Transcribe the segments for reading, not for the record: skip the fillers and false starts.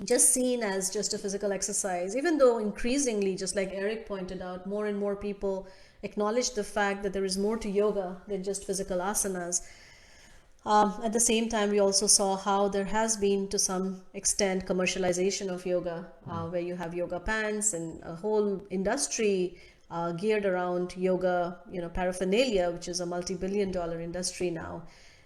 just seen as just a physical exercise, even though increasingly, just like Eric pointed out, more and more people acknowledge the fact that there is more to yoga than just physical asanas. At the same time, we also saw how there has been, to some extent, commercialization of yoga, where you have yoga pants and a whole industry geared around yoga, paraphernalia, which is a multi-billion-dollar industry now.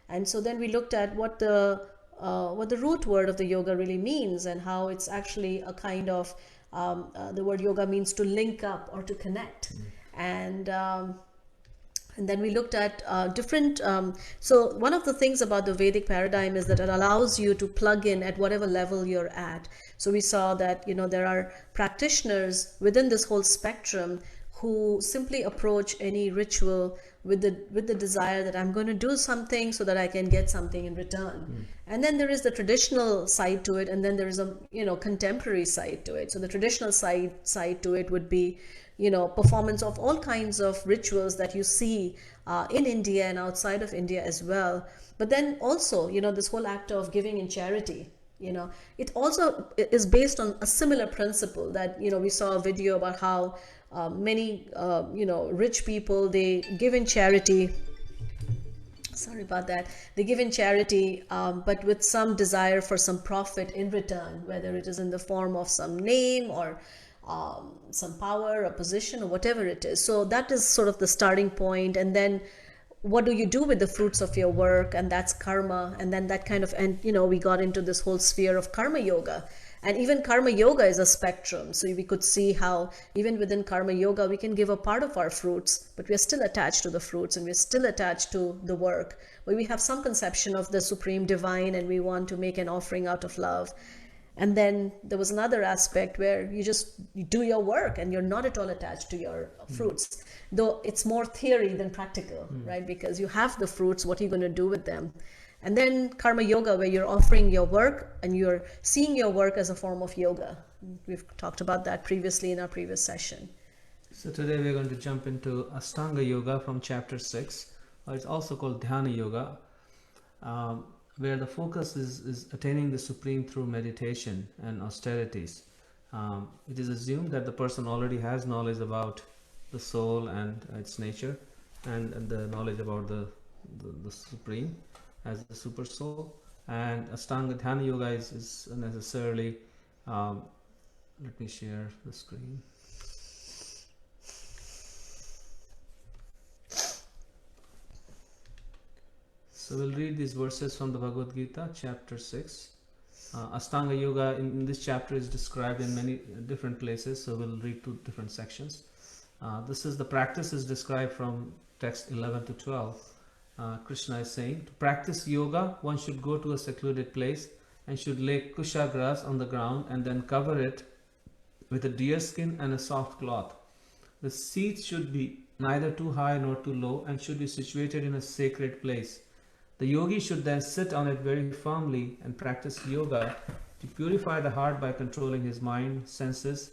And so then we looked at what the root word of the yoga really means, and how it's actually a kind of the word yoga means to link up or to connect. And then we looked at different, so one of the things about the Vedic paradigm is that it allows you to plug in at whatever level you're at. So we saw that, there are practitioners within this whole spectrum who simply approach any ritual with the desire that I'm going to do something so that I can get something in return. And then there is the traditional side to it, and then there is a contemporary side to it. So the traditional side to it would be performance of all kinds of rituals that you see in India and outside of India as well. But then also, this whole act of giving in charity, it also is based on a similar principle that, we saw a video about how many, rich people, they give in charity. Sorry about that. They give in charity, but with some desire for some profit in return, whether it is in the form of some name or some power or position or whatever it is. So that is sort of the starting point. And then what do you do with the fruits of your work? And that's karma. And then that kind of, and we got into this whole sphere of karma yoga. And even karma yoga is a spectrum. So we could see how even within karma yoga, we can give a part of our fruits, but we're still attached to the fruits and we're still attached to the work. But we have some conception of the supreme divine and we want to make an offering out of love. And then there was another aspect where you do your work and you're not at all attached to your fruits, though it's more theory than practical, right? Because you have the fruits, what are you going to do with them? And then karma yoga, where you're offering your work and you're seeing your work as a form of yoga. We've talked about that previously in our previous session. So today we're going to jump into Ashtanga Yoga from chapter 6, or it's also called Dhyana Yoga, where the focus is attaining the supreme through meditation and austerities. It is assumed that the person already has knowledge about the soul and its nature, and the knowledge about the supreme as the super soul. And Ashtanga Dhyana Yoga is necessarily, let me share the screen. So we'll read these verses from the Bhagavad-Gita Chapter 6. Ashtanga Yoga in this chapter is described in many different places, so we'll read two different sections. The practice is described from text 11 to 12. Krishna is saying, to practice yoga, one should go to a secluded place and should lay kusha grass on the ground and then cover it with a deer skin and a soft cloth. The seat should be neither too high nor too low and should be situated in a sacred place. The yogi should then sit on it very firmly and practice yoga to purify the heart by controlling his mind, senses,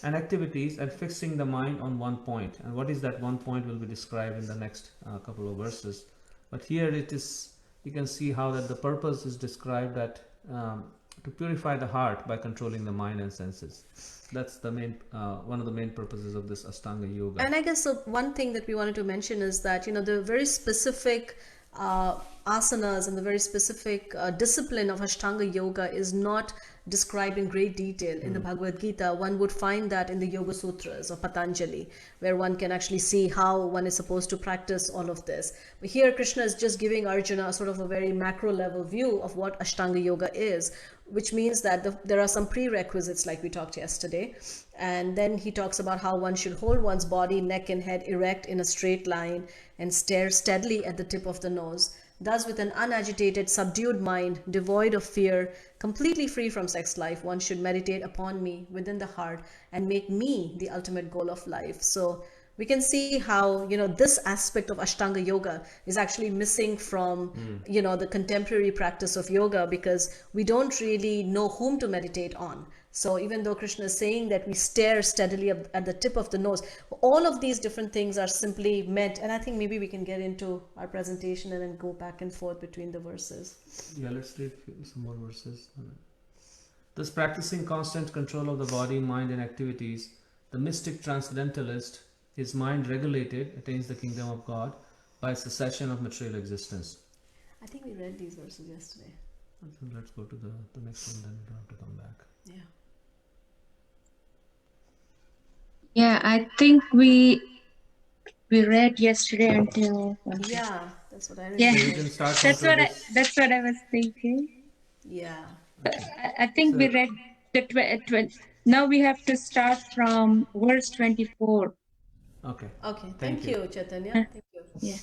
and activities and fixing the mind on one point. And what is that one point will be described in the next couple of verses. But here it is, you can see how that the purpose is described, that to purify the heart by controlling the mind and senses. That's the main one of the main purposes of this Ashtanga Yoga. And I guess the one thing that we wanted to mention is that the very specific asanas and the very specific discipline of Ashtanga Yoga is not described in great detail in the Bhagavad Gita. One would find that in the Yoga Sutras of Patanjali, where one can actually see how one is supposed to practice all of this. But here Krishna is just giving Arjuna sort of a very macro level view of what Ashtanga Yoga is, which means that there are some prerequisites like we talked yesterday. And then he talks about how one should hold one's body, neck and head erect in a straight line and stare steadily at the tip of the nose. Thus, with an unagitated, subdued mind, devoid of fear, completely free from sex life, one should meditate upon me within the heart and make me the ultimate goal of life. So we can see how, this aspect of Ashtanga Yoga is actually missing from, the contemporary practice of yoga, because we don't really know whom to meditate on. So even though Krishna is saying that we stare steadily at the tip of the nose, all of these different things are simply meant, and I think maybe we can get into our presentation and then go back and forth between the verses. Yeah, let's read some more verses. Thus, practicing constant control of the body, mind, and activities, the mystic transcendentalist, his mind regulated, attains the kingdom of God by cessation of material existence. I think we read these verses yesterday. Let's go to the next one, then we don't have to come back. Yeah. Yeah, I think we read yesterday until Yeah, that's what I yeah. So you remember. can start from That's what I was thinking. Yeah. I think we So- read the now we have to start from verse 24. Okay. Okay. Thank Thank you. you, Chaitanya. Thank you. Yeah.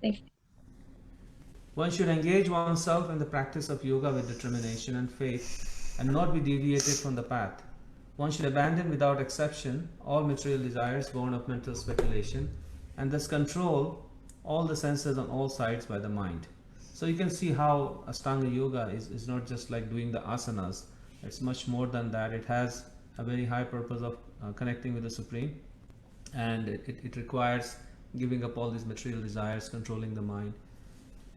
Thank you. One should engage oneself in the practice of yoga with determination and faith and not be deviated from the path. One should abandon without exception all material desires born of mental speculation and thus control all the senses on all sides by the mind. So you can see how Ashtanga Yoga is not just like doing the asanas, it's much more than that. It has a very high purpose of connecting with the Supreme, and it requires giving up all these material desires, controlling the mind.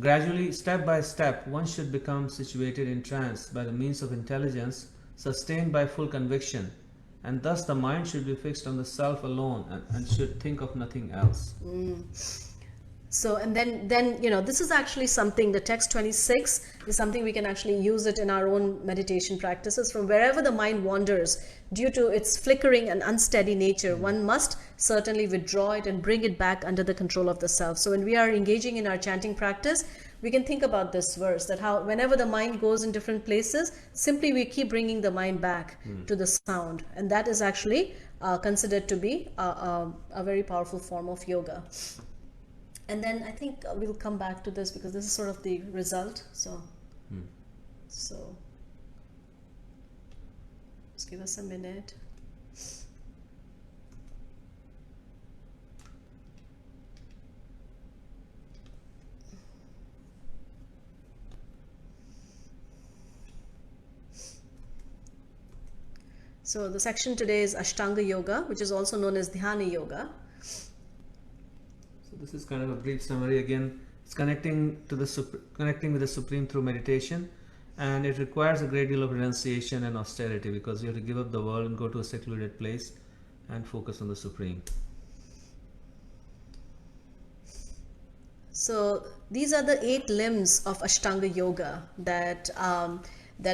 Gradually, step by step, one should become situated in trance by the means of intelligence sustained by full conviction, and thus the mind should be fixed on the self alone and should think of nothing else. So, and then, this is actually something, the text 26 is something we can actually use it in our own meditation practices. From wherever the mind wanders, due to its flickering and unsteady nature, one must certainly withdraw it and bring it back under the control of the self. So when we are engaging in our chanting practice, we can think about this verse, that how whenever the mind goes in different places, simply we keep bringing the mind back to the sound. And that is actually considered to be a very powerful form of yoga. And then I think we'll come back to this because this is sort of the result. So just give us a minute. So the section today is Ashtanga Yoga, which is also known as Dhyana Yoga. So this is kind of a brief summary. Again, it's connecting with the Supreme through meditation, and it requires a great deal of renunciation and austerity because you have to give up the world and go to a secluded place and focus on the Supreme. So these are the 8 limbs of Ashtanga Yoga that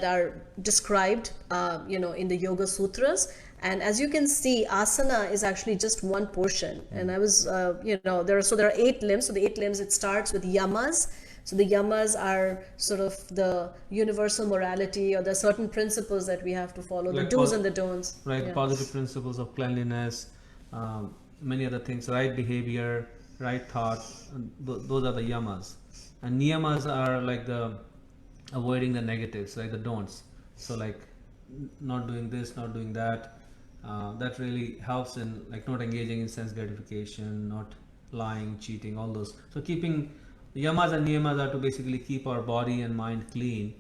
are described, in the Yoga Sutras. And as you can see, asana is actually just one portion. And I was, there are 8 limbs. So the 8 limbs, it starts with yamas. So the yamas are sort of the universal morality, or the certain principles that we have to follow, Like the do's and the don'ts. Right, Yeah. positive principles of cleanliness, many other things, right behavior, right thought, those are the yamas. And niyamas are like the avoiding the negatives, like the don'ts. So like not doing this, not doing that. That really helps in like not engaging in sense gratification, not lying, cheating, all those. So keeping the yamas and niyamas are to basically keep our body and mind clean,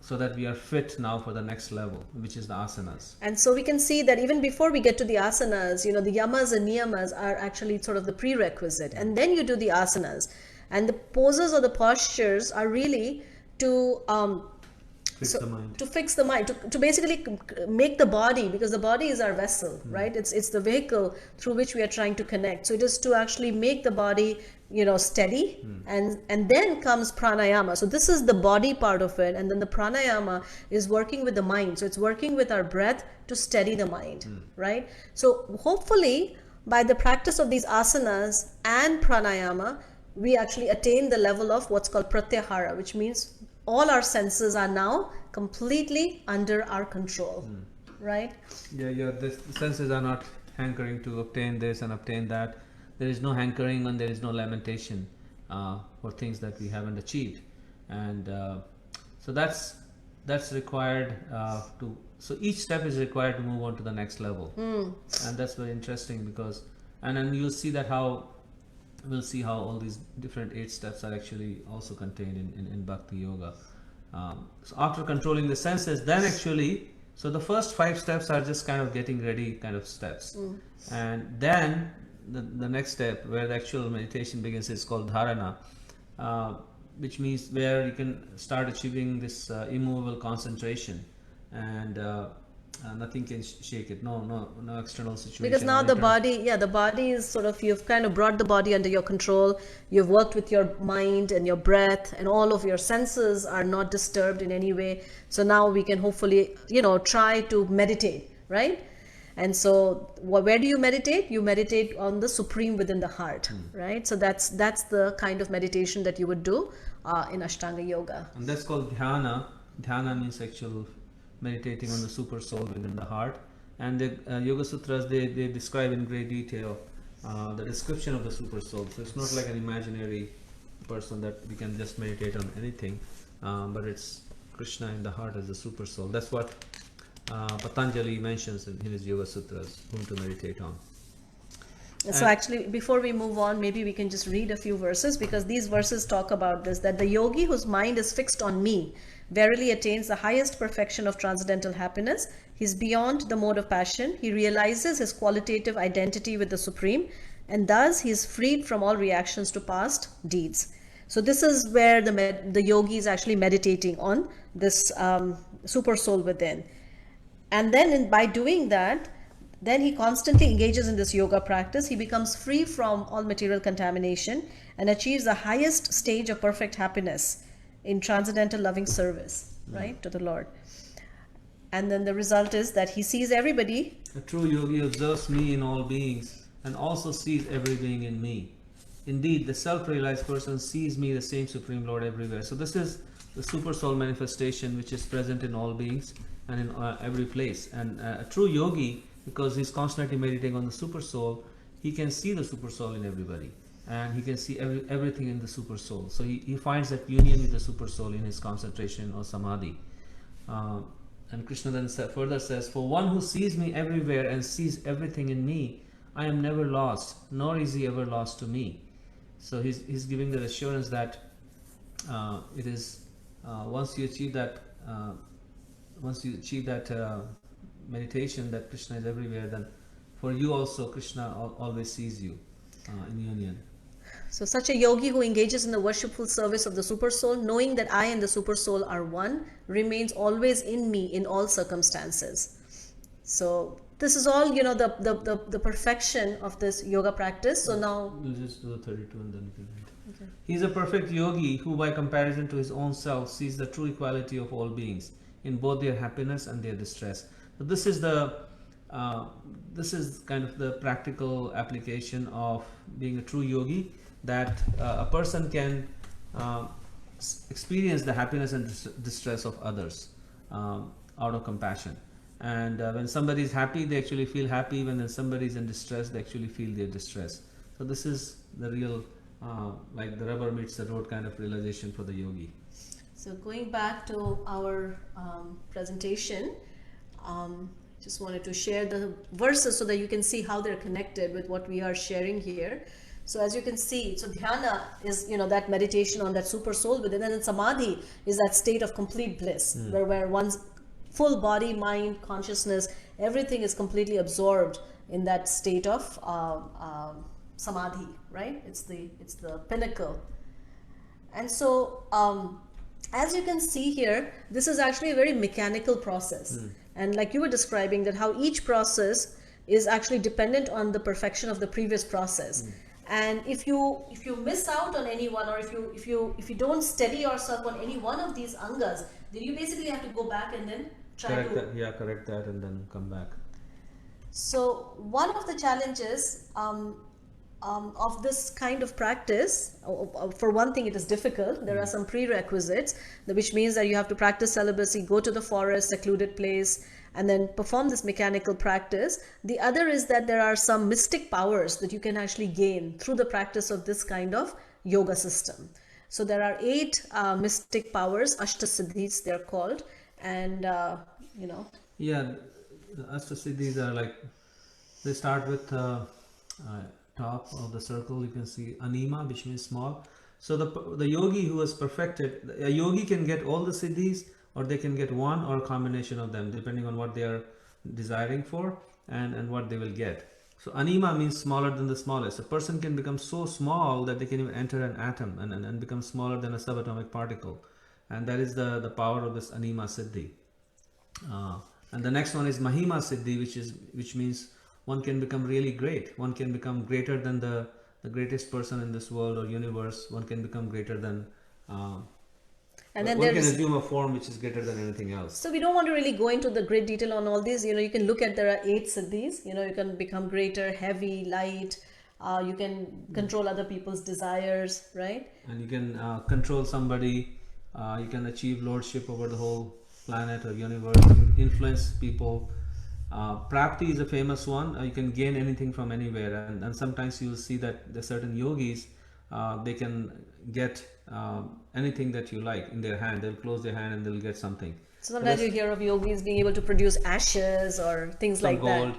so that we are fit now for the next level, which is the asanas. And so we can see that even before we get to the asanas, the yamas and niyamas are actually sort of the prerequisite. And then you do the asanas. And the poses or the postures are really to Fix the mind. to fix the mind, to basically make the body, because the body is our vessel, right? It's the vehicle through which we are trying to connect. So it is to actually make the body steady, and then comes pranayama. So this is the body part of it, and then the pranayama is working with the mind. So it's working with our breath to steady the mind, right? So hopefully by the practice of these asanas and pranayama, we actually attain the level of what's called pratyahara, which means all our senses are now completely under our control, right? Yeah, the senses are not hankering to obtain this and obtain that. There is no hankering and there is no lamentation for things that we haven't achieved. And so that's required so each step is required to move on to the next level. And that's very interesting because, and then you'll see that we'll see how all these different 8 steps are actually also contained in Bhakti Yoga. So after controlling the senses, then actually, so the first 5 steps are just kind of getting ready kind of steps. And then the next step where the actual meditation begins is called dharana, which means where you can start achieving this immovable concentration. and nothing can shake it. No external situation. Because now or the internal. body, yeah, the body is sort of, you've kind of brought the body under your control. You've worked with your mind and your breath, and all of your senses are not disturbed in any way. So now we can hopefully, try to meditate, right? And so where do you meditate? You meditate on the supreme within the heart, right? So that's the kind of meditation that you would do in Ashtanga Yoga. And that's called dhyana. Dhyana means actual meditating on the super soul within the heart. And the Yoga Sutras, they describe in great detail the description of the super soul. So it's not like an imaginary person that we can just meditate on anything, but it's Krishna in the heart as the super soul. That's what Patanjali mentions in his Yoga Sutras, whom to meditate on. So actually, before we move on, maybe we can just read a few verses, because these verses talk about this, that the yogi whose mind is fixed on me verily attains the highest perfection of transcendental happiness. He is beyond the mode of passion. He realizes his qualitative identity with the Supreme, and thus he is freed from all reactions to past deeds. So this is where the yogi is actually meditating on this super soul within. And then by doing that, then he constantly engages in this yoga practice. He becomes free from all material contamination and achieves the highest stage of perfect happiness in transcendental loving service, right, to the Lord. And then the result is that he sees everybody. A true yogi observes me in all beings and also sees every being in me. Indeed, the self-realized person sees me, the same Supreme Lord, everywhere. So this is the super soul manifestation which is present in all beings and in every place. And a true yogi, because he's constantly meditating on the super soul, he can see the super soul in everybody, and he can see everything in the super soul. So he finds that union with the super soul in his concentration or samadhi. And Krishna then further says, for one who sees me everywhere and sees everything in me, I am never lost, nor is he ever lost to me. So he's giving the assurance that it is once you achieve that meditation, that Krishna is everywhere, then for you also Krishna always sees you in union. So such a yogi who engages in the worshipful service of the super soul, knowing that I and the super soul are one, remains always in me in all circumstances. So this is all, the perfection of this yoga practice. So now we'll just do the 32 and then we can read. Okay. He is a perfect yogi who by comparison to his own self sees the true equality of all beings in both their happiness and their distress. So this is kind of the practical application of being a true yogi, that a person can experience the happiness and distress of others out of compassion. And when somebody is happy, they actually feel happy. When somebody is in distress, they actually feel their distress. So this is the real, like the rubber meets the road kind of realization for the yogi. So going back to our presentation, just wanted to share the verses so that you can see how they're connected with what we are sharing here. So as you can see, so dhyana is, that meditation on that super soul within, and then samadhi is that state of complete bliss, where one's full body, mind, consciousness, everything is completely absorbed in that state of samadhi, right? It's the pinnacle. And so as you can see here, this is actually a very mechanical process. And like you were describing, that how each process is actually dependent on the perfection of the previous process. And if you miss out on any one, or if you don't steady yourself on any one of these angas, then you basically have to go back and then correct that and then come back. So one of the challenges of this kind of practice, for one thing, it is difficult. There are some prerequisites, which means that you have to practice celibacy, go to the forest, secluded place, and then perform this mechanical practice. The other is that there are some mystic powers that you can actually gain through the practice of this kind of yoga system. So there are 8 mystic powers, Ashtasiddhis they're called, and Yeah, the Ashtasiddhis are like, they start with top of the circle. You can see Anima, which means small. So the yogi who has perfected, a yogi can get all the siddhis, or they can get one or a combination of them, depending on what they are desiring for and what they will get. So Anima means smaller than the smallest. A person can become so small that they can even enter an atom and become smaller than a subatomic particle. And that is the power of this Anima Siddhi. And the next one is Mahima Siddhi, which means one can become really great. One can become greater than the greatest person in this world or universe. One can become greater than And then one can there's, assume a form which is greater than anything else. so we don't want to really go into the great detail on all these. You can look at, there are 8 siddhis. You can become greater, heavy, light. You can control other people's desires, right? And you can control somebody. You can achieve lordship over the whole planet or universe. Influence people. Prapti is a famous one. You can gain anything from anywhere, and sometimes you'll see that the certain yogis, they can get anything that you like in their hand. They'll close their hand and they'll get something. So sometimes you hear of yogis being able to produce ashes or things Some like that. gold.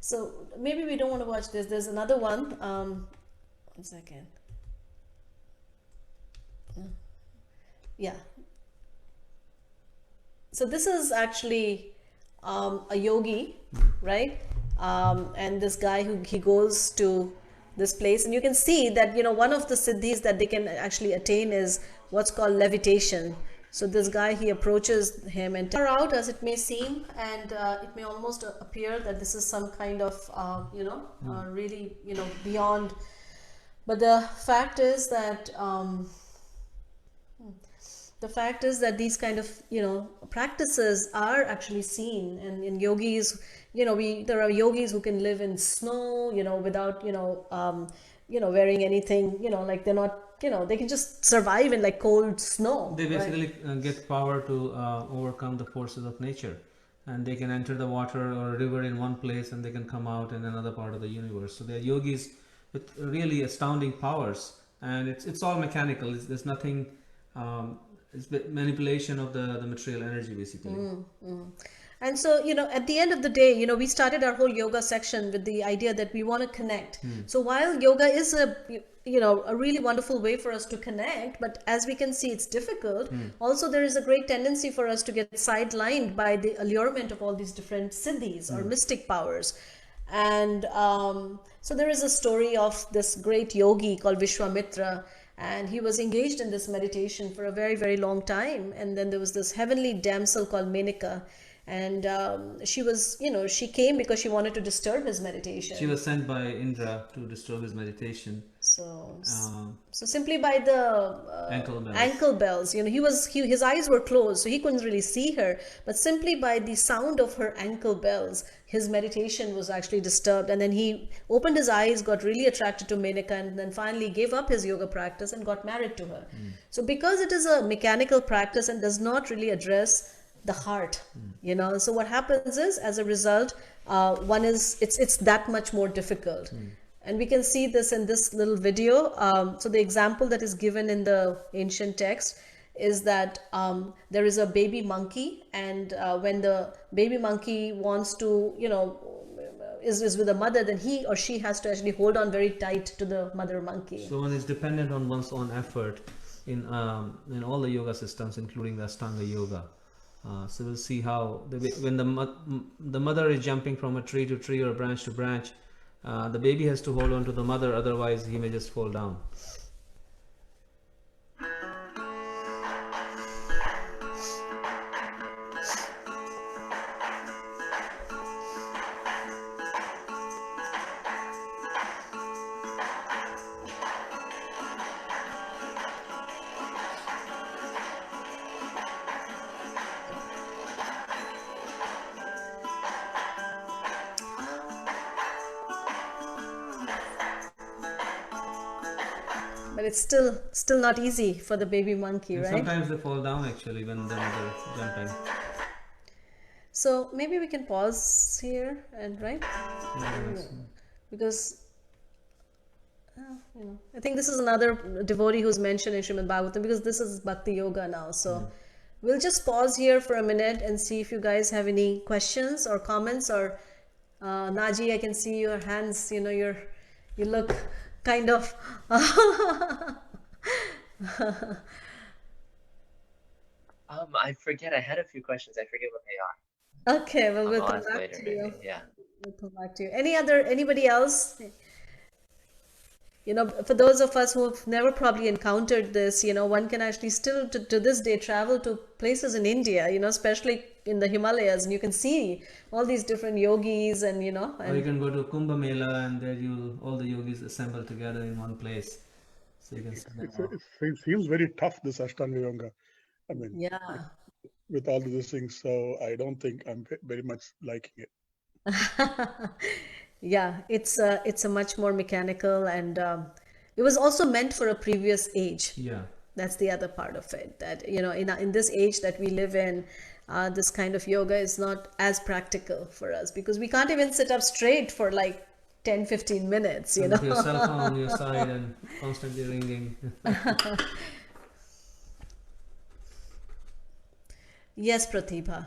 So maybe we don't want to watch this. There's another one. 1 second. Yeah. So this is actually a yogi, right? And this guy he goes to this place, and you can see that one of the siddhis that they can actually attain is what's called levitation. So this guy, he approaches him and far out as it may seem, and it may almost appear that this is some kind of really beyond. But the fact is that these kind of practices are actually seen, and in yogis, there are yogis who can live in snow, without wearing anything, like they're not, they can just survive in like cold snow. They right? basically get power to overcome the forces of nature, and they can enter the water or a river in one place and they can come out in another part of the universe. So they are yogis with really astounding powers, and it's all mechanical. There's nothing. It's manipulation of the material energy, basically. And so, at the end of the day, we started our whole yoga section with the idea that we want to connect. So while yoga is a really wonderful way for us to connect, but as we can see, it's difficult. Also, there is a great tendency for us to get sidelined by the allurement of all these different siddhis or mystic powers. And so there is a story of this great yogi called Vishwamitra, and he was engaged in this meditation for a very, very long time. And then there was this heavenly damsel called Menaka, and she was, she came because she wanted to disturb his meditation. She was sent by Indra to disturb his meditation. So simply by the ankle bells, his eyes were closed, so he couldn't really see her. But simply by the sound of her ankle bells, his meditation was actually disturbed. And then he opened his eyes, got really attracted to Menaka, and then finally gave up his yoga practice and got married to her. So because it is a mechanical practice and does not really address the heart, so what happens is, as a result, it's that much more difficult. And we can see this in this little video. So the example that is given in the ancient text is that there is a baby monkey, and when the baby monkey wants to, is with the mother, then he or she has to actually hold on very tight to the mother monkey. So one is dependent on one's own effort in all the yoga systems, including the Ashtanga yoga. So we'll see how when the mother is jumping from a tree to tree or branch to branch, the baby has to hold on to the mother, otherwise he may just fall down. But it's still not easy for the baby monkey, And right? sometimes they fall down actually when the mother is jumping. So maybe we can pause here and because I think this is another devotee who's mentioned in Srimad Bhagavatam, because this is Bhakti Yoga now. So we'll just pause here for a minute and see if you guys have any questions or comments. Or Naji, I can see your hands, you look kind of I forget. I had a few questions. I forget what they are. okay. Well, we'll I'll come ask back later, to you. maybe. Yeah. We'll come back to you. Anybody else? for those of us who have never probably encountered this, one can actually still to this day travel to places in India, especially in the Himalayas, and you can see all these different yogis and, Or you can go to Kumbh Mela, and there all the yogis assemble together in one place. So you can see them all. It seems very tough, this Ashtanga Yoga. I mean, yeah. with all of these things, so I don't think I'm very much liking it. Yeah, it's a much more mechanical, and it was also meant for a previous age. Yeah. That's the other part of it, that in this age that we live in, this kind of yoga is not as practical for us, because we can't even sit up straight for like 10-15 minutes, And with your cell phone on your side and constantly ringing. Yes, Pratibha.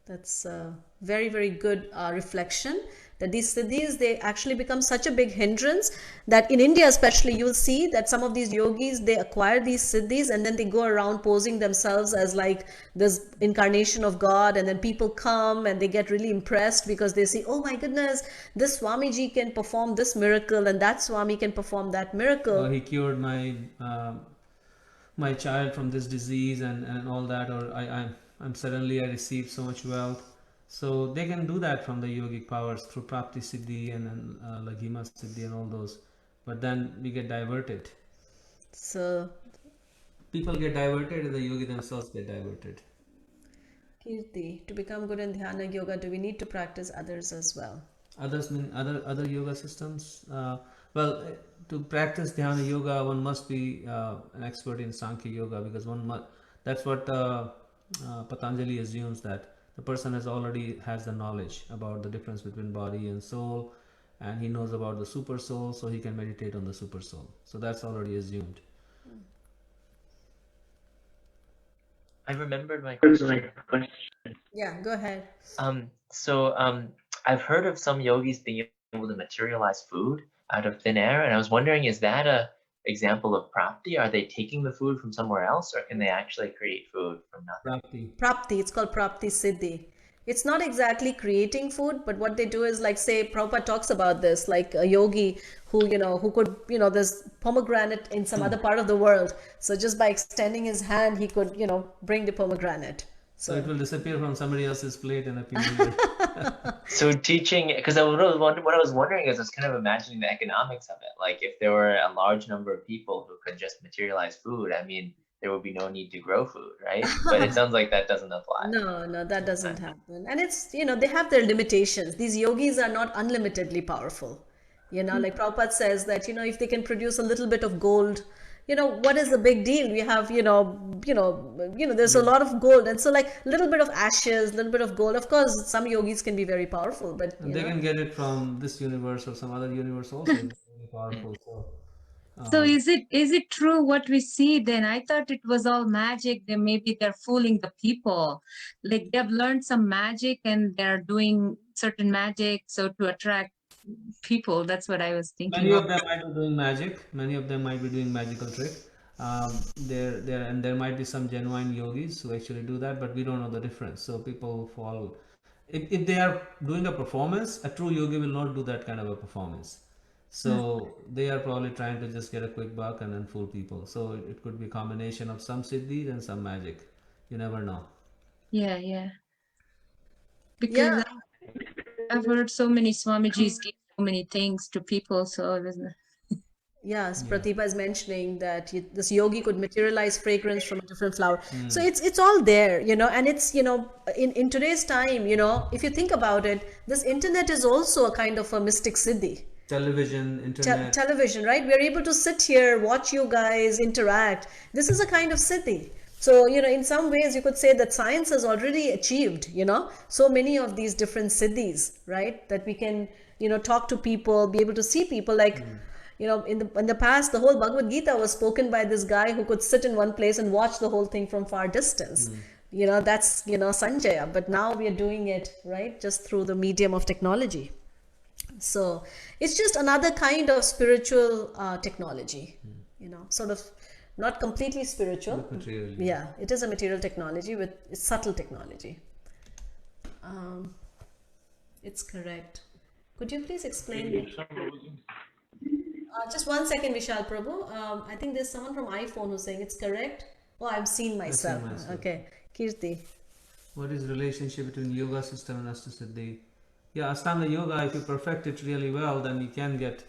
That's a very, very good reflection, that these siddhis, they actually become such a big hindrance that in India especially, you'll see that some of these yogis, they acquire these siddhis and then they go around posing themselves as like this incarnation of God, and then people come and they get really impressed because they see, oh my goodness, this Swamiji can perform this miracle and that Swami can perform that miracle. He cured my child from this disease and all that, or I'm suddenly I received so much wealth. So they can do that from the yogic powers through Prapti Siddhi and Laghima Siddhi and all those. But then we get diverted. So, People get diverted and the yogi themselves get diverted. Kirti, to become good in Dhyana Yoga, do we need to practice others as well? Others mean other yoga systems. To practice Dhyana Yoga, one must be an expert in Sankhya Yoga, because that's what Patanjali assumes, that the person has the knowledge about the difference between body and soul, and he knows about the super soul, so he can meditate on the super soul. So that's already assumed. I remembered my question. Yeah, go ahead. I've heard of some yogis being able to materialize food out of thin air, and I was wondering, is that a example of prapti? Are they taking the food from somewhere else, or can they actually create food from nothing? Prapti. Prapti, it's called Prapti Siddhi. It's not exactly creating food, but what they do is, like, say, Prabhupada talks about this, like a yogi who could, there's pomegranate in some other part of the world. So just by extending his hand, he could, bring the pomegranate. So it will disappear from somebody else's plate and appear here. So teaching, because what I was wondering is, I was kind of imagining the economics of it. Like, if there were a large number of people who could just materialize food, I mean, there would be no need to grow food, right? But it sounds like that doesn't apply. No, that doesn't happen. And it's, they have their limitations. These yogis are not unlimitedly powerful. Like Prabhupada says that, if they can produce a little bit of gold, what is the big deal? We have, there's a lot of gold. And so, like, a little bit of ashes, a little bit of gold. Of course, some yogis can be very powerful, but And they can get it from this universe or some other universe also. It's very powerful. So is it true what we see then? I thought it was all magic. Then maybe they're fooling the people. Like they've learned some magic and they're doing certain magic so to attract people. That's what I was thinking. Many of them might be doing magic. Many of them might be doing magical trick. There might be some genuine yogis who actually do that, but we don't know the difference. So people fall. If they are doing a performance, a true yogi will not do that kind of a performance. So they are probably trying to just get a quick buck and then fool people. So it could be a combination of some siddhis and some magic. You never know. Yeah. Because I've heard so many Swamijis give so many things to people. So it was. Yes, Pratibha is mentioning that this yogi could materialize fragrance from a different flower. So it's all there, and it's, in today's time, if you think about it, this internet is also a kind of a mystic siddhi. Television, internet. Television, right? We're able to sit here, watch you guys interact. This is a kind of siddhi. So, in some ways you could say that science has already achieved, so many of these different siddhis, right? That we can, talk to people, be able to see people, like, in the past, the whole Bhagavad-Gita was spoken by this guy who could sit in one place and watch the whole thing from far distance. That's, Sanjaya. But now we are doing it, right, just through the medium of technology. So it's just another kind of spiritual technology, sort of not completely spiritual. Yeah, it is a material technology with subtle technology. It's correct. Could you please explain? Just 1 second, Vishal Prabhu. I think there's someone from iPhone who's saying it's correct. Oh, I've seen myself. myself. Okay, Kirti. What is relationship between yoga system and Astasiddhi? Yeah, Astanga Yoga, if you perfect it really well, then you can get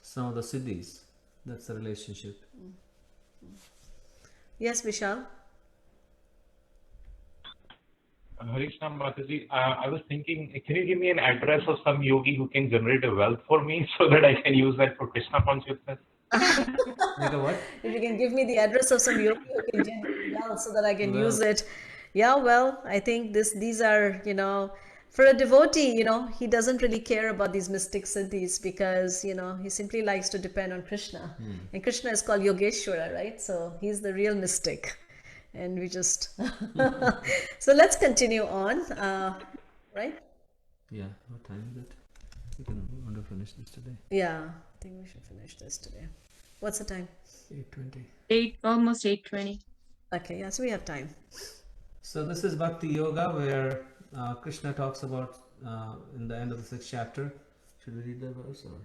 some of the siddhis. That's the relationship. Yes, Vishal. Harishna Mataji, I was thinking, can you give me an address of some yogi who can generate a wealth for me so that I can use that for Krishna consciousness? Like a what? If you can give me the address of some yogi who can generate wealth so that I can Well. use it. Yeah, well, I think these are, for a devotee, he doesn't really care about these mystic siddhis because, he simply likes to depend on Krishna. And Krishna is called Yogeshwara, right? So he's the real mystic. And we just... So let's continue on, right? Yeah, what time is it? We want to finish this today. Yeah, I think we should finish this today. What's the time? 8:20. Almost 8:20. Okay, yeah, so we have time. So this is Bhakti Yoga where Krishna talks about in the end of the 6th chapter. Should we read that verse or?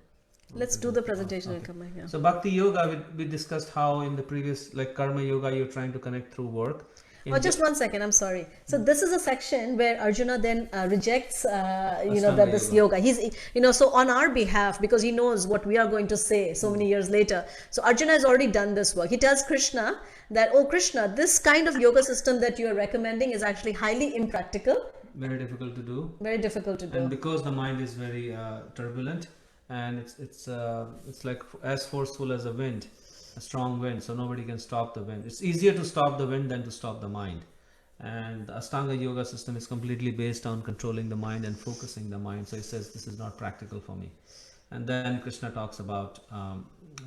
Let's do the presentation and come back. Yeah. So Bhakti Yoga, we discussed how in the previous, like Karma Yoga, you're trying to connect through work. In Just 1 second, I'm sorry. So this is a section where Arjuna then rejects, Ashtanga that this yoga. He's, so on our behalf, because he knows what we are going to say so many years later. So Arjuna has already done this work. He tells Krishna that, oh Krishna, this kind of yoga system that you are recommending is actually highly impractical. Very difficult to do. Very difficult to do. And because the mind is very turbulent, and it's like as forceful as a wind, a strong wind, so nobody can stop the wind. It's easier to stop the wind than to stop the mind. And the Ashtanga Yoga system is completely based on controlling the mind and focusing the mind. So he says this is not practical for me. And then Krishna talks about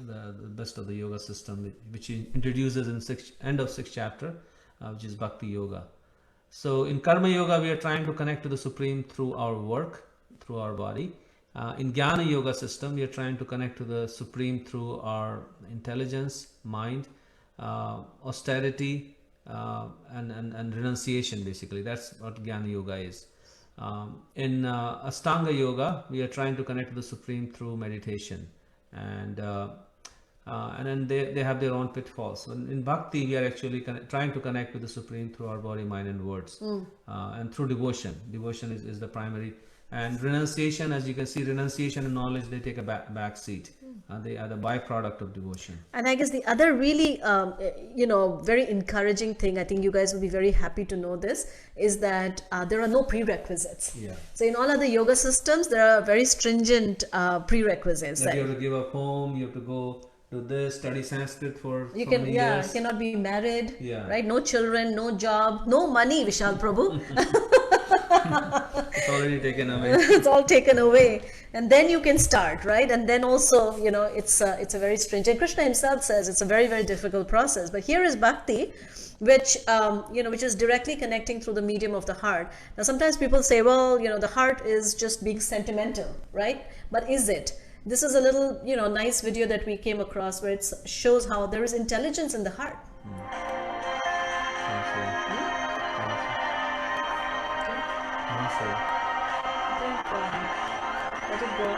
the best of the yoga system, which he introduces in end of 6th chapter, which is Bhakti Yoga. So in Karma Yoga, we are trying to connect to the Supreme through our work, through our body. In Jnana Yoga system, we are trying to connect to the Supreme through our intelligence, mind, austerity, and renunciation, basically. That's what Jnana Yoga is. In Ashtanga Yoga, we are trying to connect to the Supreme through meditation. And then they have their own pitfalls. So in Bhakti, we are actually trying to connect with the Supreme through our body, mind, and words. And through devotion. Devotion is the primary. And renunciation, as you can see, renunciation and knowledge, they take a back seat. They are the byproduct of devotion. And I guess the other really, very encouraging thing, I think you guys will be very happy to know this, is that there are no prerequisites. Yeah. So in all other yoga systems, there are very stringent prerequisites. Like you have to give up home, you have to go do this, study Sanskrit for You so can, many yeah, years. cannot be married, Yeah. right? No children, no job, no money, Vishal Prabhu. It's already taken away. It's all taken away, and then you can start, right? And then also, it's a very stringent. Krishna himself says it's a very, very difficult process. But here is bhakti, which which is directly connecting through the medium of the heart. Now, sometimes people say, well, the heart is just being sentimental, right? But is it? This is a little, nice video that we came across where it shows how there is intelligence in the heart. Let it go.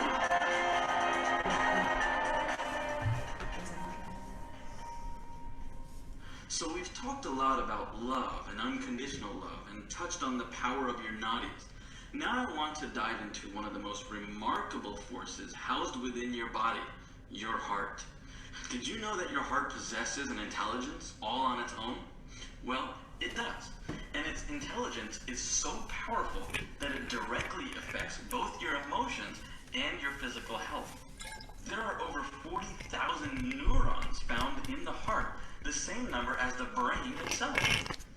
So we've talked a lot about love and unconditional love and touched on the power of your nadis. Now I want to dive into one of the most remarkable forces housed within your body, your heart. Did you know that your heart possesses an intelligence all on its own? Well, it does. And its intelligence is so powerful that it directly affects both your emotions and your physical health. There are over 40,000 neurons found in the heart, the same number as the brain itself.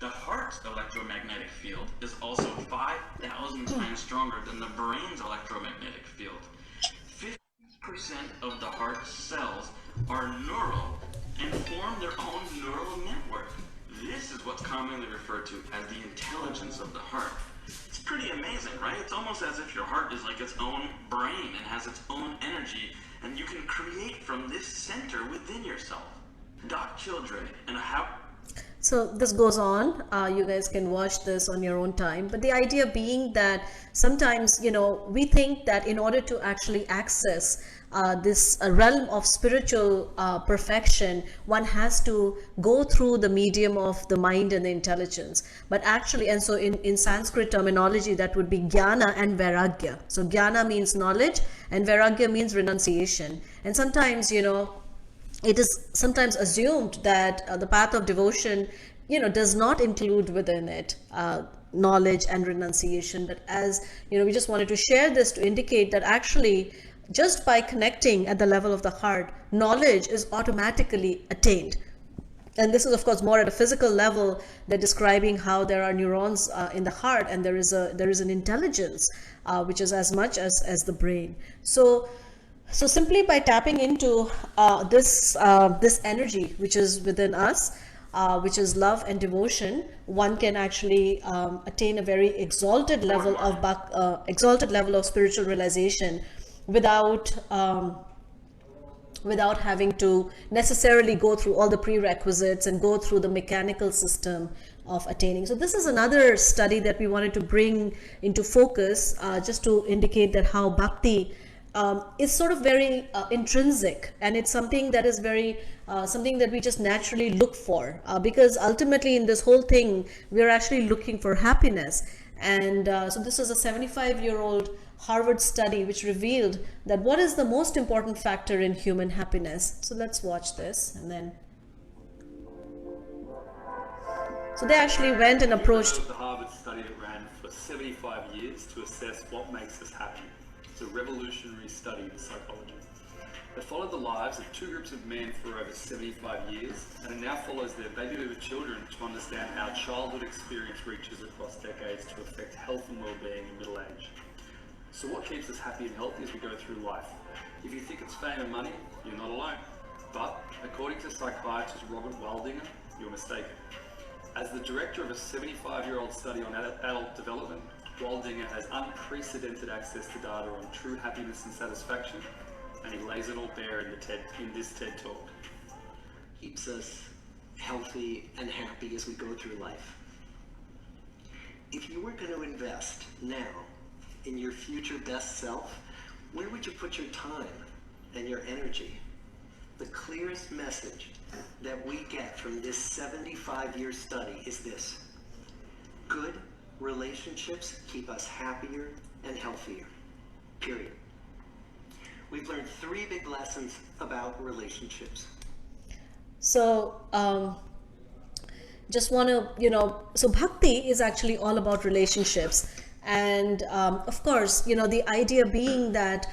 The heart's electromagnetic field is also 5,000 times stronger than the brain's electromagnetic field. 50% of the heart's cells are neural and form their own neural network. This is what's commonly referred to as the intelligence of the heart. It's pretty amazing, right? It's almost as if your heart is like its own brain and has its own energy, and you can create from this center within yourself. Doc Childre and how... So this goes on. You guys can watch this on your own time. But the idea being that sometimes, we think that in order to actually access this realm of spiritual perfection, one has to go through the medium of the mind and the intelligence. But actually, and so in Sanskrit terminology, that would be jnana and vairagya. So jnana means knowledge and vairagya means renunciation. And sometimes, it is sometimes assumed that the path of devotion, does not include within it knowledge and renunciation. But as we just wanted to share this to indicate that actually, just by connecting at the level of the heart, knowledge is automatically attained. And this is, of course, more at a physical level. They're describing how there are neurons in the heart, and there is an intelligence which is as much as the brain. So simply by tapping into this energy which is within us, which is love and devotion, one can actually attain a very exalted level of spiritual realization without having to necessarily go through all the prerequisites and go through the mechanical system of attaining. So this is another study that we wanted to bring into focus, just to indicate that how bhakti is sort of very intrinsic, and it's something that is very something that we just naturally look for, because ultimately in this whole thing we're actually looking for happiness. And so this is a 75-year-old Harvard study which revealed that what is the most important factor in human happiness. So let's watch this. And then so they actually went and approached the Harvard study that ran for 75 years to assess what makes us happy. It's a revolutionary study in psychology. They followed the lives of two groups of men for over 75 years, and it now follows their baby boomer children to understand how childhood experience reaches across decades to affect health and well-being in middle age. So what keeps us happy and healthy as we go through life? If you think it's fame and money, you're not alone. But according to psychiatrist Robert Waldinger, you're mistaken. As the director of a 75-year-old study on adult development, Waldinger has unprecedented access to data on true happiness and satisfaction, and he lays it all bare in this TED Talk. Keeps us healthy and happy as we go through life. If you were going to invest now in your future best self, where would you put your time and your energy? The clearest message that we get from this 75-year study is this: good relationships keep us happier and healthier, period. We've learned 3 big lessons about relationships. So just want to, so bhakti is actually all about relationships. And of course, the idea being that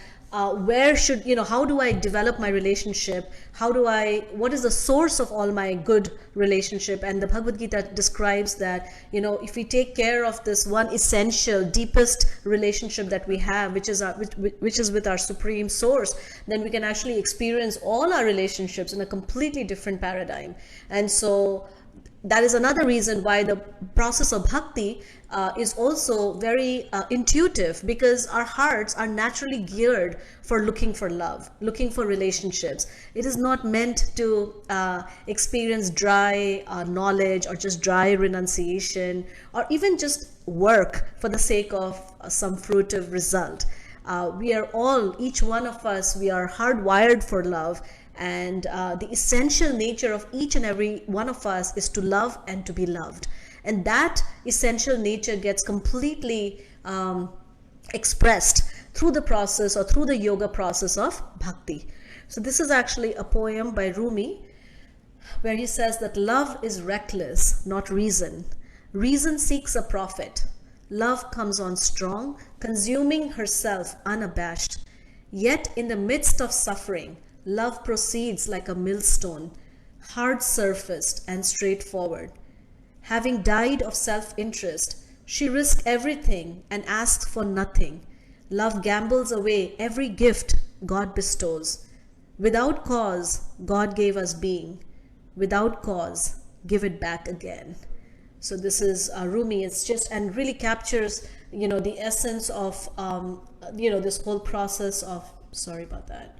where should, how do I develop my relationship? What is the source of all my good relationship? And the Bhagavad-Gita describes that, if we take care of this one essential, deepest relationship that we have, which is with our supreme source, then we can actually experience all our relationships in a completely different paradigm. And so that is another reason why the process of bhakti is also very intuitive, because our hearts are naturally geared for looking for love, looking for relationships. It is not meant to experience dry knowledge or just dry renunciation, or even just work for the sake of some fruitive result. We are all, each one of us, we are hardwired for love. And the essential nature of each and every one of us is to love and to be loved. And that essential nature gets completely expressed through the process, or through the yoga process of bhakti. So this is actually a poem by Rumi, where he says that love is reckless, not reason. Reason seeks a profit. Love comes on strong, consuming herself unabashed. Yet in the midst of suffering, love proceeds like a millstone, hard-surfaced and straightforward. Having died of self-interest, she risks everything and asks for nothing. Love gambles away every gift God bestows. Without cause, God gave us being. Without cause, give it back again. So this is Rumi. It's just, and really captures, the essence of, this whole process of, sorry about that.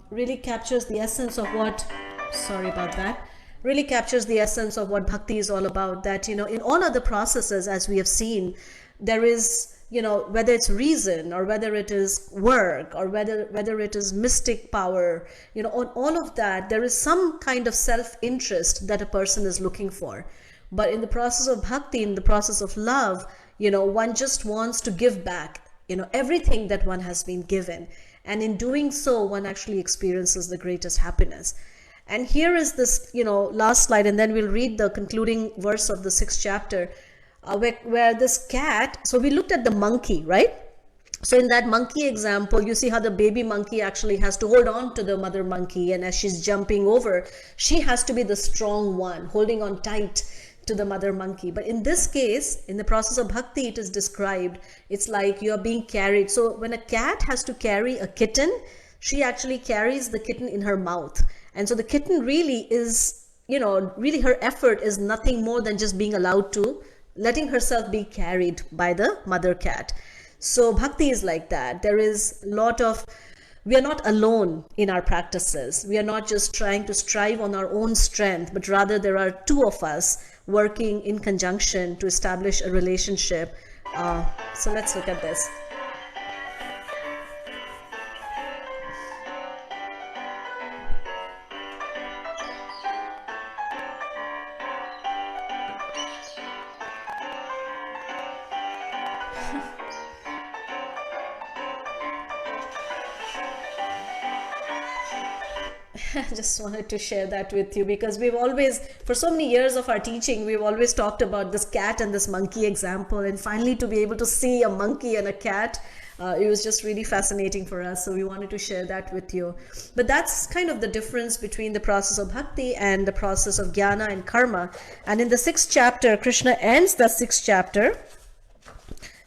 Really captures the essence of what, sorry about that, really captures the essence of what bhakti is all about. That, in all other processes, as we have seen, there is, whether it's reason or whether it is work or whether it is mystic power, on all of that, there is some kind of self-interest that a person is looking for. But in the process of bhakti, in the process of love, one just wants to give back, everything that one has been given. And in doing so, one actually experiences the greatest happiness. And here is this, last slide, and then we'll read the concluding verse of the 6th chapter, where this cat, so we looked at the monkey, right? So in that monkey example, you see how the baby monkey actually has to hold on to the mother monkey, and as she's jumping over, she has to be the strong one, holding on tight to the mother monkey. But in this case, in the process of bhakti, it is described, it's like you're being carried. So when a cat has to carry a kitten, she actually carries the kitten in her mouth. And so the kitten really is, really her effort is nothing more than just being allowed to, letting herself be carried by the mother cat. So bhakti is like that. There is a lot of, we are not alone in our practices. We are not just trying to strive on our own strength, but rather there are two of us working in conjunction to establish a relationship. So let's look at this. I just wanted to share that with you, because we've always, for so many years of our teaching, we've always talked about this cat and this monkey example, and finally to be able to see a monkey and a cat, it was just really fascinating for us. So we wanted to share that with you. But that's kind of the difference between the process of bhakti and the process of jnana and karma. And in the 6th chapter, Krishna ends the 6th chapter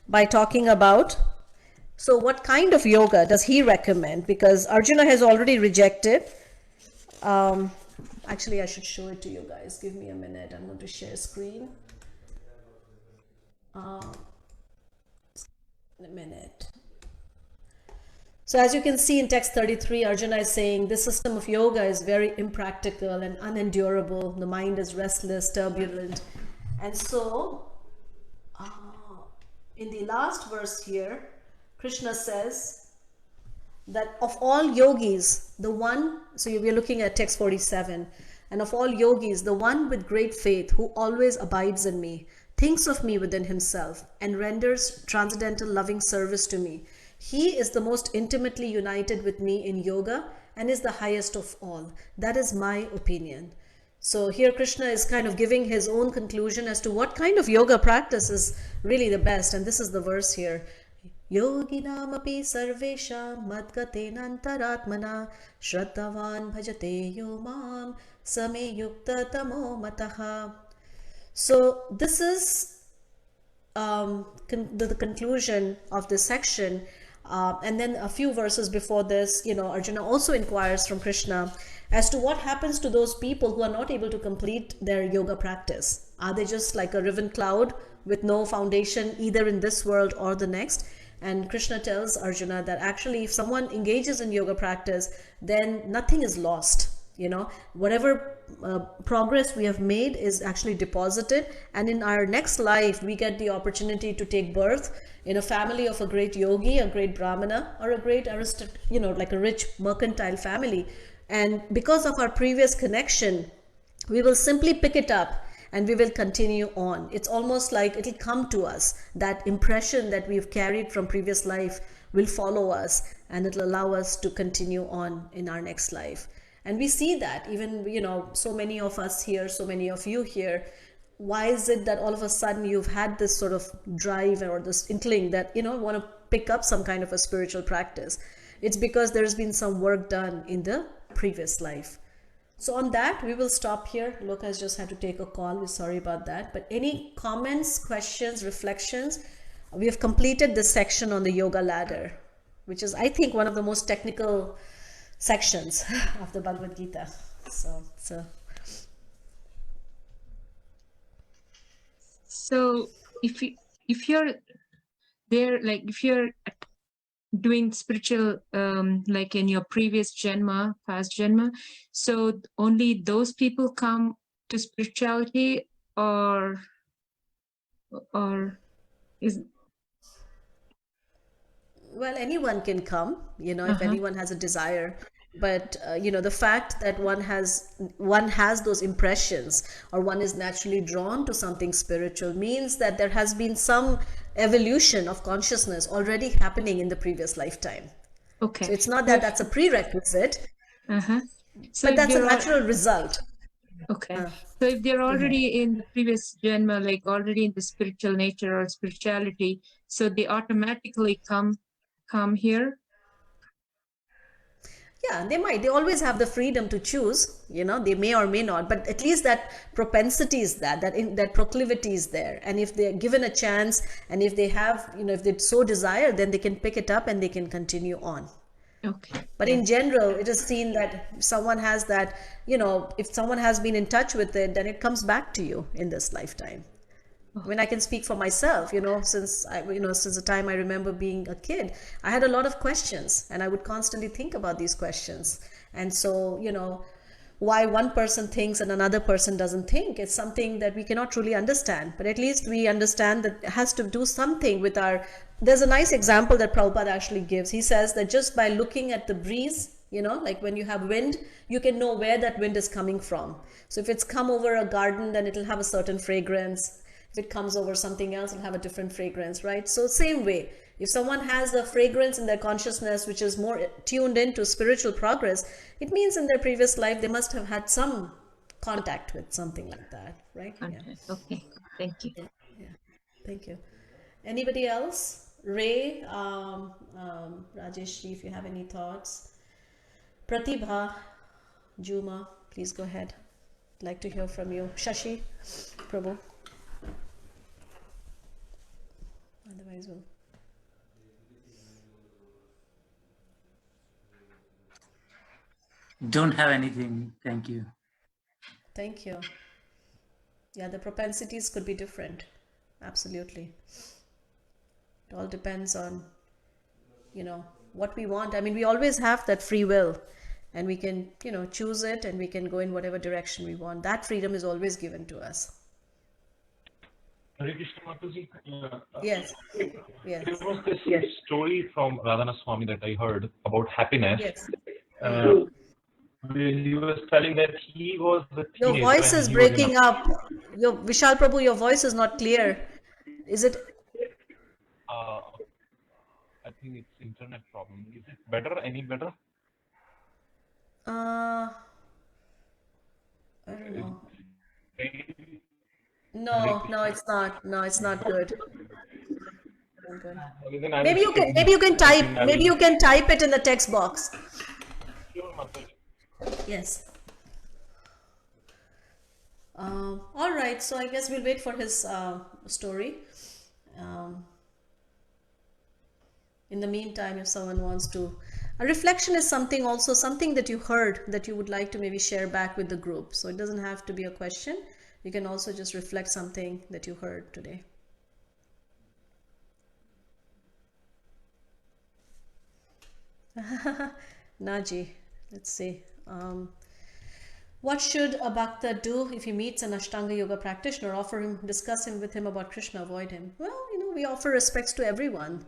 by talking about, so what kind of yoga does he recommend? Because Arjuna has already rejected. Actually, I should show it to you guys. Give me a minute. I'm going to share screen. A minute. So as you can see in text 33, Arjuna is saying this system of yoga is very impractical and unendurable. The mind is restless, turbulent. And so in the last verse here, Krishna says that of all yogis, the one, so we're looking at text 47, and of all yogis, the one with great faith who always abides in me, thinks of me within himself, and renders transcendental loving service to me. He is the most intimately united with me in yoga and is the highest of all. That is my opinion. So here Krishna is kind of giving his own conclusion as to what kind of yoga practice is really the best. And this is the verse here. Yoginam api sarvesham madgatena antaratmana shraddhavan bhajate yo mam same yukta tamo mataha. So this is the conclusion of this section. And then a few verses before this, Arjuna also inquires from Krishna as to what happens to those people who are not able to complete their yoga practice. Are they just like a riven cloud with no foundation either in this world or the next? And Krishna tells Arjuna that actually if someone engages in yoga practice, then nothing is lost. Whatever progress we have made is actually deposited, and in our next life we get the opportunity to take birth in a family of a great yogi, a great brahmana, or a great like a rich mercantile family. And because of our previous connection, we will simply pick it up and we will continue on. It's almost like it'll come to us. That impression that we've carried from previous life will follow us, and it'll allow us to continue on in our next life. And we see that even, so many of us here, so many of you here, why is it that all of a sudden you've had this sort of drive or this inkling that, want to pick up some kind of a spiritual practice? It's because there's been some work done in the previous life. So on that, we will stop here. Lucas just had to take a call. We're sorry about that. But any comments, questions, reflections? We have completed this section on the yoga ladder, which is, I think, one of the most technical sections of the Bhagavad-Gita. So if you're there, like if you're doing spiritual like in your previous past janma, so only those people come to spirituality, or is Well, anyone can come, if anyone has a desire. But the fact that one has those impressions, or one is naturally drawn to something spiritual, means that there has been some evolution of consciousness already happening in the previous lifetime. okay? So it's not that that's a prerequisite, So but if that's a they're natural result. okay, so if they're Go ahead. already in the previous janma, like already in the spiritual nature or spirituality, so they automatically come here. Yeah, they might. They always have the freedom to choose. They may or may not, but at least that propensity is that proclivity is there. And if they're given a chance, and if they have, if they so desire, then they can pick it up and they can continue on. Okay. But in general, it is seen that if someone has that, if someone has been in touch with it, then it comes back to you in this lifetime. I mean, I can speak for myself, since the time I remember being a kid, I had a lot of questions, and I would constantly think about these questions. And so, why one person thinks and another person doesn't think, it's something that we cannot truly understand. But at least we understand that it has to do something with there's a nice example that Prabhupada actually gives. He says that just by looking at the breeze, like when you have wind, you can know where that wind is coming from. So if it's come over a garden, then it'll have a certain fragrance. If it comes over something else, it'll have a different fragrance, right? So same way, if someone has a fragrance in their consciousness which is more tuned into spiritual progress, it means in their previous life they must have had some contact with something like that, right? Yeah. Okay, thank you. Yeah. Thank you. Anybody else? Ray, Rajesh, if you have any thoughts. Pratibha, Juma, please go ahead. I'd like to hear from you. Shashi, Prabhu. Otherwise, we'll. Don't have anything. Thank you. Thank you. Yeah, the propensities could be different. Absolutely. It all depends on, what we want. I mean, we always have that free will, and we can, choose it, and we can go in whatever direction we want. That freedom is always given to us. Hare Krishna Mataji. Yes. Yes. There was this story from Radhana Swami that I heard about happiness. Yes. He was telling that he was the Your teenager voice and is he was breaking up. Vishal Prabhu, your voice is not clear. Is it? I think it's internet problem. Is it better? Any better? I don't know. No, it's not. No, it's not good. Not good. Maybe you can type it in the text box. Yes. All right. So I guess we'll wait for his story. In the meantime, if someone wants to, a reflection is something that you heard that you would like to maybe share back with the group. So it doesn't have to be a question. You can also just reflect something that you heard today. Naji, let's see. What should a bhakta do if he meets an Ashtanga Yoga practitioner? Discuss with him about Krishna, avoid him? Well, we offer respects to everyone.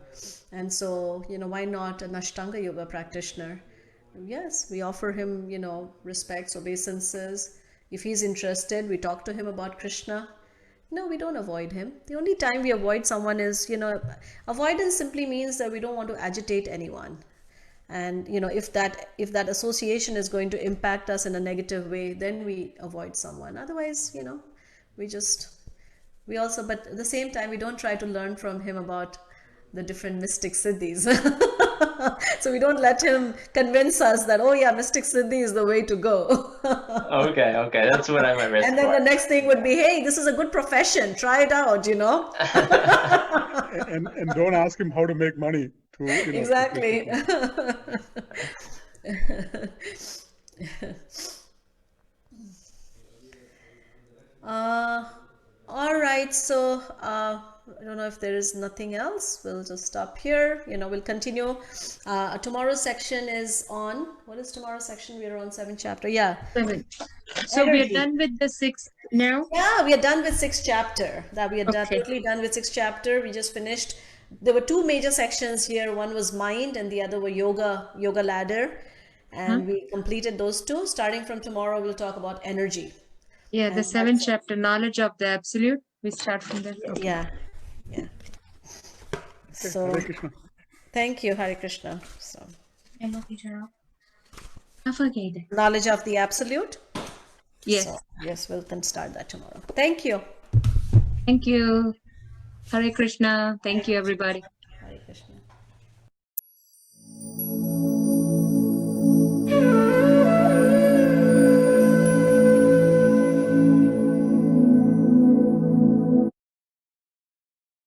And so, why not an Ashtanga Yoga practitioner? Yes, we offer him, respects, obeisances. If he's interested, we talk to him about Krishna. No, we don't avoid him. The only time we avoid someone is, avoidance simply means that we don't want to agitate anyone. And if that association is going to impact us in a negative way, then we avoid someone. Otherwise, we also, but at the same time, we don't try to learn from him about the different mystic siddhis. So we don't let him convince us that, oh yeah, mystic siddhi is the way to go. Okay, that's what I might risk. And then the next thing would be, hey, this is a good profession, try it out, and don't ask him how to make money. Exactly. All right, so I don't know if there is nothing else. We'll just stop here. We'll continue. Tomorrow's section is on, what is tomorrow's section? We are on 7th chapter. Yeah. So we are Energy. done with the 6th now? Yeah, we are done with 6th chapter. That we are done, Okay. totally done with 6th chapter. We just finished. There were two major sections here. One was mind, and the other were yoga ladder, and we completed those two. Starting from tomorrow, we'll talk about energy. Yeah, the And 7th chapter, knowledge of the absolute. We start from there. Okay. yeah. Okay, So Hare Krishna. thank you, Hare Krishna. So Navigate. knowledge of the absolute. Yes. So, yes, we'll then start that tomorrow. Thank you. Thank you. Hare Krishna. Thank you, everybody.